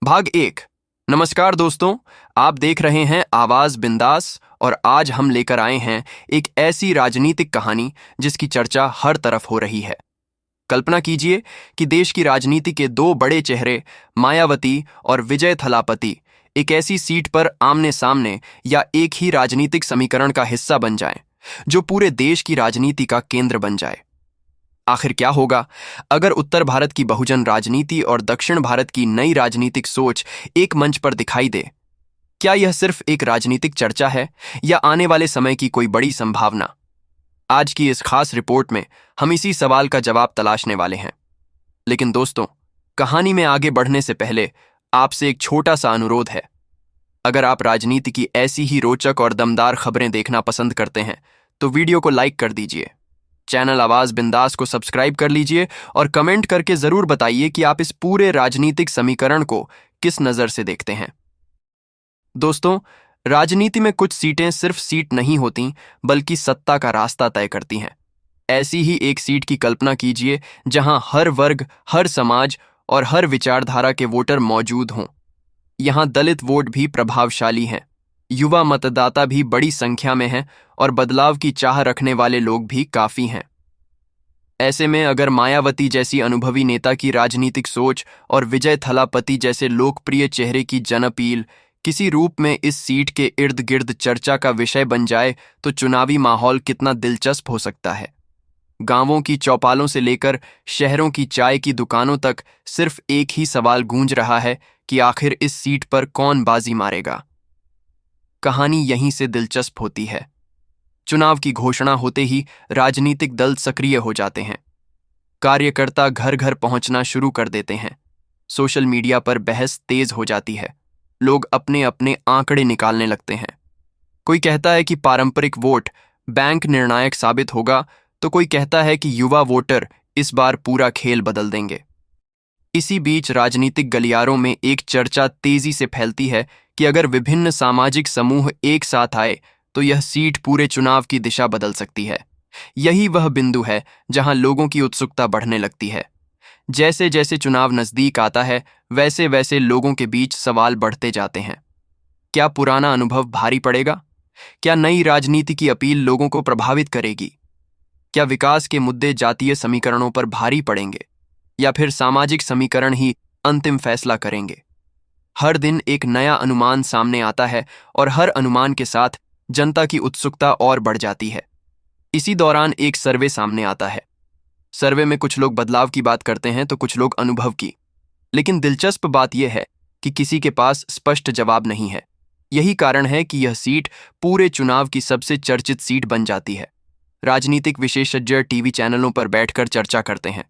भाग एक। नमस्कार दोस्तों, आप देख रहे हैं आवाज बिंदास और आज हम लेकर आए हैं एक ऐसी राजनीतिक कहानी जिसकी चर्चा हर तरफ हो रही है। कल्पना कीजिए कि देश की राजनीति के दो बड़े चेहरे मायावती और विजय थलापति एक ऐसी सीट पर आमने सामने या एक ही राजनीतिक समीकरण का हिस्सा बन जाएं, जो पूरे देश की राजनीति का केंद्र बन जाए। आखिर क्या होगा अगर उत्तर भारत की बहुजन राजनीति और दक्षिण भारत की नई राजनीतिक सोच एक मंच पर दिखाई दे? क्या यह सिर्फ एक राजनीतिक चर्चा है या आने वाले समय की कोई बड़ी संभावना? आज की इस खास रिपोर्ट में हम इसी सवाल का जवाब तलाशने वाले हैं। लेकिन दोस्तों, कहानी में आगे बढ़ने से पहले आपसे एक छोटा सा अनुरोध है। अगर आप राजनीति की ऐसी ही रोचक और दमदार खबरें देखना पसंद करते हैं तो वीडियो को लाइक कर दीजिए, चैनल आवाज बिंदास को सब्सक्राइब कर लीजिए और कमेंट करके जरूर बताइए कि आप इस पूरे राजनीतिक समीकरण को किस नजर से देखते हैं। दोस्तों, राजनीति में कुछ सीटें सिर्फ सीट नहीं होती बल्कि सत्ता का रास्ता तय करती हैं। ऐसी ही एक सीट की कल्पना कीजिए जहां हर वर्ग, हर समाज और हर विचारधारा के वोटर मौजूद हों। यहां दलित वोट भी प्रभावशाली हैं, युवा मतदाता भी बड़ी संख्या में हैं और बदलाव की चाह रखने वाले लोग भी काफी हैं। ऐसे में अगर मायावती जैसी अनुभवी नेता की राजनीतिक सोच और विजय थलापति जैसे लोकप्रिय चेहरे की जनअपील किसी रूप में इस सीट के इर्द गिर्द चर्चा का विषय बन जाए तो चुनावी माहौल कितना दिलचस्प हो सकता है। गांवों की चौपालों से लेकर शहरों की चाय की दुकानों तक सिर्फ एक ही सवाल गूंज रहा है कि आखिर इस सीट पर कौन बाजी मारेगा। कहानी यहीं से दिलचस्प होती है। चुनाव की घोषणा होते ही राजनीतिक दल सक्रिय हो जाते हैं। कार्यकर्ता घर घर पहुंचना शुरू कर देते हैं। सोशल मीडिया पर बहस तेज हो जाती है। लोग अपने अपने आंकड़े निकालने लगते हैं। कोई कहता है कि पारंपरिक वोट बैंक निर्णायक साबित होगा, तो कोई कहता है कि युवा वोटर इस बार पूरा खेल बदल देंगे। इसी बीच राजनीतिक गलियारों में एक चर्चा तेजी से फैलती है कि अगर विभिन्न सामाजिक समूह एक साथ आए तो यह सीट पूरे चुनाव की दिशा बदल सकती है। यही वह बिंदु है जहां लोगों की उत्सुकता बढ़ने लगती है। जैसे जैसे चुनाव नजदीक आता है वैसे वैसे लोगों के बीच सवाल बढ़ते जाते हैं। क्या पुराना अनुभव भारी पड़ेगा? क्या नई राजनीति की अपील लोगों को प्रभावित करेगी? क्या विकास के मुद्दे जातीय समीकरणों पर भारी पड़ेंगे या फिर सामाजिक समीकरण ही अंतिम फैसला करेंगे? हर दिन एक नया अनुमान सामने आता है और हर अनुमान के साथ जनता की उत्सुकता और बढ़ जाती है। इसी दौरान एक सर्वे सामने आता है। सर्वे में कुछ लोग बदलाव की बात करते हैं तो कुछ लोग अनुभव की। लेकिन दिलचस्प बात यह है कि किसी के पास स्पष्ट जवाब नहीं है। यही कारण है कि यह सीट पूरे चुनाव की सबसे चर्चित सीट बन जाती है। राजनीतिक विशेषज्ञ टीवी चैनलों पर बैठकर चर्चा करते हैं।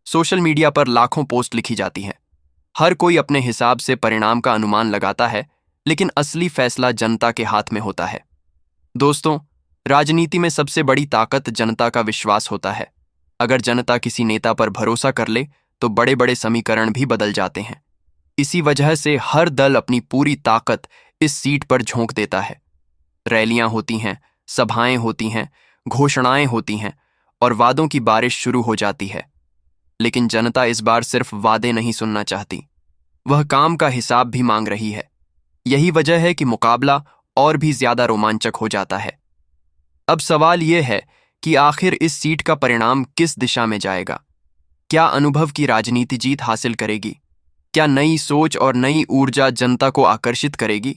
सोशल मीडिया पर लाखों पोस्ट लिखी जाती हैं। हर कोई अपने हिसाब से परिणाम का अनुमान लगाता है, लेकिन असली फैसला जनता के हाथ में होता है। दोस्तों, राजनीति में सबसे बड़ी ताकत जनता का विश्वास होता है। अगर जनता किसी नेता पर भरोसा कर ले तो बड़े बड़े समीकरण भी बदल जाते हैं। इसी वजह से हर दल अपनी पूरी ताकत इस सीट पर झोंक देता है। रैलियां होती हैं, सभाएं होती हैं, घोषणाएं होती हैं और वादों की बारिश शुरू हो जाती है। लेकिन जनता इस बार सिर्फ वादे नहीं सुनना चाहती, वह काम का हिसाब भी मांग रही है। यही वजह है कि मुकाबला और भी ज्यादा रोमांचक हो जाता है। अब सवाल यह है कि आखिर इस सीट का परिणाम किस दिशा में जाएगा? क्या अनुभव की राजनीति जीत हासिल करेगी? क्या नई सोच और नई ऊर्जा जनता को आकर्षित करेगी?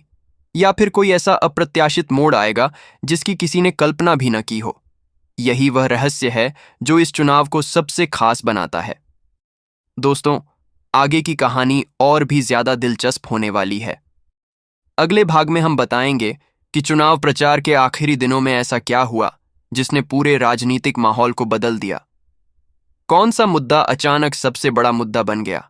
या फिर कोई ऐसा अप्रत्याशित मोड़ आएगा जिसकी किसी ने कल्पना भी न की हो? यही वह रहस्य है जो इस चुनाव को सबसे खास बनाता है। दोस्तों, आगे की कहानी और भी ज्यादा दिलचस्प होने वाली है। अगले भाग में हम बताएंगे कि चुनाव प्रचार के आखिरी दिनों में ऐसा क्या हुआ जिसने पूरे राजनीतिक माहौल को बदल दिया। कौन सा मुद्दा अचानक सबसे बड़ा मुद्दा बन गया?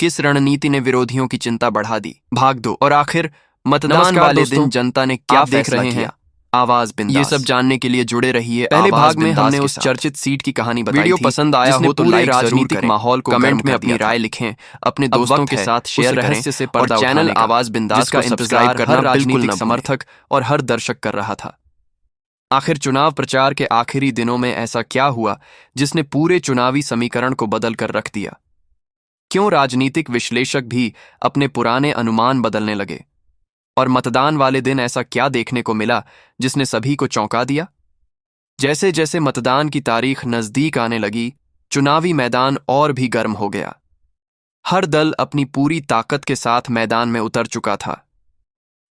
किस रणनीति ने विरोधियों की चिंता बढ़ा दी? भाग 2 और आखिर मतदान वाले दिन जनता ने क्या फैसला किया? आवाज बिंदास। ये सब जानने के लिए जुड़े रहिए। पहले भाग में हमने उस चर्चित सीट की कहानी बताई। वीडियो पसंद आया हो तो लाइक जरूर करें, माहौल को कमेंट में अपनी राय लिखें, अपने दोस्तों के साथ शेयर करें और चैनल आवाज बिंदास का इंतजार करना बिल्कुल न समर्थक और हर दर्शक कर रहा था। आखिर चुनाव प्रचार के आखिरी दिनों में ऐसा क्या हुआ जिसने पूरे चुनावी समीकरण को बदल कर रख दिया? क्यों राजनीतिक विश्लेषक भी अपने पुराने अनुमान बदलने लगे? और मतदान वाले दिन ऐसा क्या देखने को मिला जिसने सभी को चौंका दिया? जैसे जैसे मतदान की तारीख नजदीक आने लगी, चुनावी मैदान और भी गर्म हो गया। हर दल अपनी पूरी ताकत के साथ मैदान में उतर चुका था।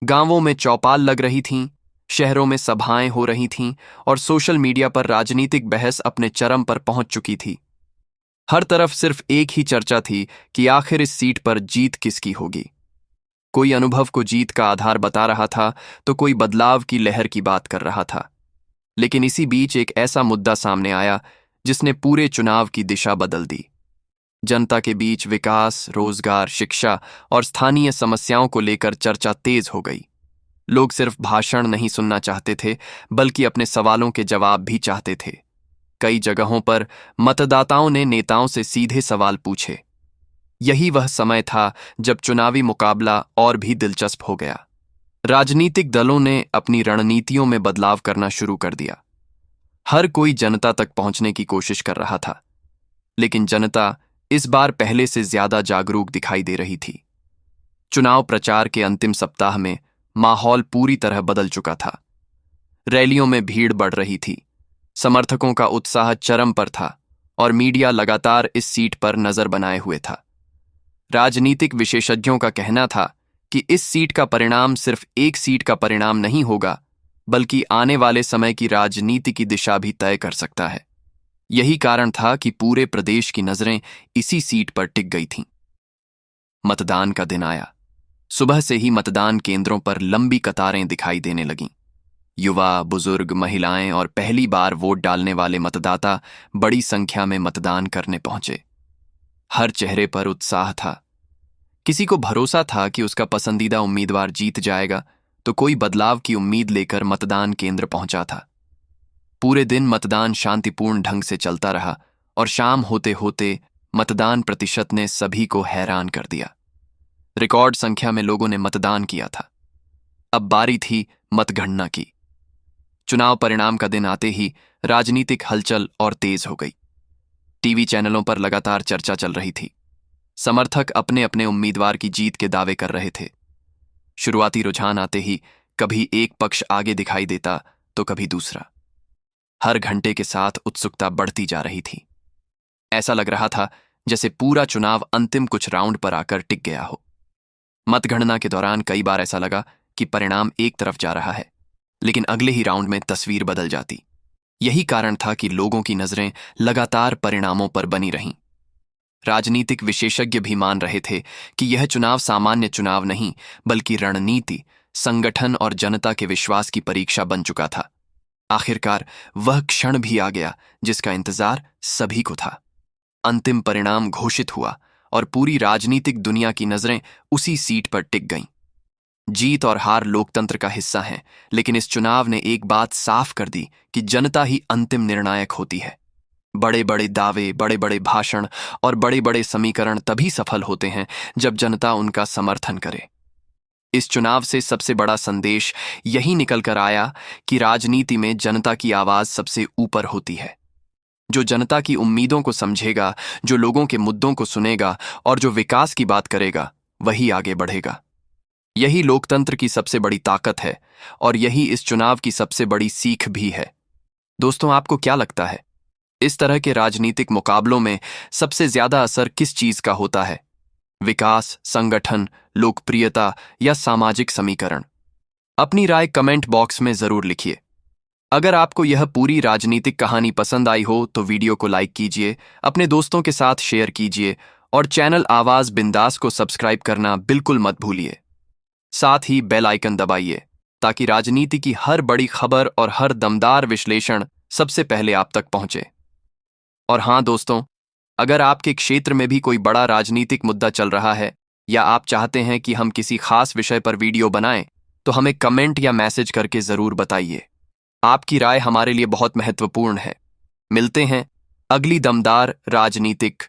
गांवों में चौपाल लग रही थीं, शहरों में सभाएं हो रही थीं और सोशल मीडिया पर राजनीतिक बहस अपने चरम पर पहुंच चुकी थी। हर तरफ सिर्फ एक ही चर्चा थी कि आखिर इस सीट पर जीत किसकी होगी। कोई अनुभव को जीत का आधार बता रहा था तो कोई बदलाव की लहर की बात कर रहा था। लेकिन इसी बीच एक ऐसा मुद्दा सामने आया जिसने पूरे चुनाव की दिशा बदल दी। जनता के बीच विकास, रोजगार, शिक्षा और स्थानीय समस्याओं को लेकर चर्चा तेज हो गई। लोग सिर्फ भाषण नहीं सुनना चाहते थे, बल्कि अपने सवालों के जवाब भी चाहते थे। कई जगहों पर मतदाताओं ने नेताओं से सीधे सवाल पूछे। यही वह समय था जब चुनावी मुकाबला और भी दिलचस्प हो गया। राजनीतिक दलों ने अपनी रणनीतियों में बदलाव करना शुरू कर दिया। हर कोई जनता तक पहुंचने की कोशिश कर रहा था, लेकिन जनता इस बार पहले से ज्यादा जागरूक दिखाई दे रही थी। चुनाव प्रचार के अंतिम सप्ताह में माहौल पूरी तरह बदल चुका था। रैलियों में भीड़ बढ़ रही थी, समर्थकों का उत्साह चरम पर था और मीडिया लगातार इस सीट पर नजर बनाए हुए था। राजनीतिक विशेषज्ञों का कहना था कि इस सीट का परिणाम सिर्फ एक सीट का परिणाम नहीं होगा, बल्कि आने वाले समय की राजनीति की दिशा भी तय कर सकता है। यही कारण था कि पूरे प्रदेश की नजरें इसी सीट पर टिक गई थीं। मतदान का दिन आया। सुबह से ही मतदान केंद्रों पर लंबी कतारें दिखाई देने लगीं। युवा, बुजुर्ग, महिलाएं और पहली बार वोट डालने वाले मतदाता बड़ी संख्या में मतदान करने पहुंचे। हर चेहरे पर उत्साह था। किसी को भरोसा था कि उसका पसंदीदा उम्मीदवार जीत जाएगा, तो कोई बदलाव की उम्मीद लेकर मतदान केंद्र पहुंचा था। पूरे दिन मतदान शांतिपूर्ण ढंग से चलता रहा और शाम होते होते मतदान प्रतिशत ने सभी को हैरान कर दिया। रिकॉर्ड संख्या में लोगों ने मतदान किया था। अब बारी थी मतगणना की। चुनाव परिणाम का दिन आते ही राजनीतिक हलचल और तेज हो गई। टीवी चैनलों पर लगातार चर्चा चल रही थी। समर्थक अपने अपने उम्मीदवार की जीत के दावे कर रहे थे। शुरुआती रुझान आते ही कभी एक पक्ष आगे दिखाई देता तो कभी दूसरा। हर घंटे के साथ उत्सुकता बढ़ती जा रही थी। ऐसा लग रहा था जैसे पूरा चुनाव अंतिम कुछ राउंड पर आकर टिक गया हो। मतगणना के दौरान कई बार ऐसा लगा कि परिणाम एक तरफ जा रहा है, लेकिन अगले ही राउंड में तस्वीर बदल जाती। यही कारण था कि लोगों की नजरें लगातार परिणामों पर बनी रहीं। राजनीतिक विशेषज्ञ भी मान रहे थे कि यह चुनाव सामान्य चुनाव नहीं, बल्कि रणनीति, संगठन और जनता के विश्वास की परीक्षा बन चुका था। आखिरकार वह क्षण भी आ गया जिसका इंतजार सभी को था। अंतिम परिणाम घोषित हुआ और पूरी राजनीतिक दुनिया की नजरें उसी सीट पर टिक गईं। जीत और हार लोकतंत्र का हिस्सा हैं, लेकिन इस चुनाव ने एक बात साफ कर दी कि जनता ही अंतिम निर्णायक होती है। बड़े बड़े दावे, बड़े बड़े भाषण और बड़े बड़े समीकरण तभी सफल होते हैं जब जनता उनका समर्थन करे। इस चुनाव से सबसे बड़ा संदेश यही निकल कर आया कि राजनीति में जनता की आवाज सबसे ऊपर होती है। जो जनता की उम्मीदों को समझेगा, जो लोगों के मुद्दों को सुनेगा और जो विकास की बात करेगा, वही आगे बढ़ेगा। यही लोकतंत्र की सबसे बड़ी ताकत है और यही इस चुनाव की सबसे बड़ी सीख भी है। दोस्तों, आपको क्या लगता है, इस तरह के राजनीतिक मुकाबलों में सबसे ज्यादा असर किस चीज का होता है? विकास, संगठन, लोकप्रियता या सामाजिक समीकरण? अपनी राय कमेंट बॉक्स में जरूर लिखिए। अगर आपको यह पूरी राजनीतिक कहानी पसंद आई हो तो वीडियो को लाइक कीजिए, अपने दोस्तों के साथ शेयर कीजिए और चैनल आवाज बिंदास को सब्सक्राइब करना बिल्कुल मत भूलिए। साथ ही बेल आइकन दबाइए ताकि राजनीति की हर बड़ी खबर और हर दमदार विश्लेषण सबसे पहले आप तक पहुंचे। और हाँ दोस्तों, अगर आपके क्षेत्र में भी कोई बड़ा राजनीतिक मुद्दा चल रहा है या आप चाहते हैं कि हम किसी खास विषय पर वीडियो बनाएं, तो हमें कमेंट या मैसेज करके जरूर बताइए। आपकी राय हमारे लिए बहुत महत्वपूर्ण है। मिलते हैं अगली दमदार राजनीतिक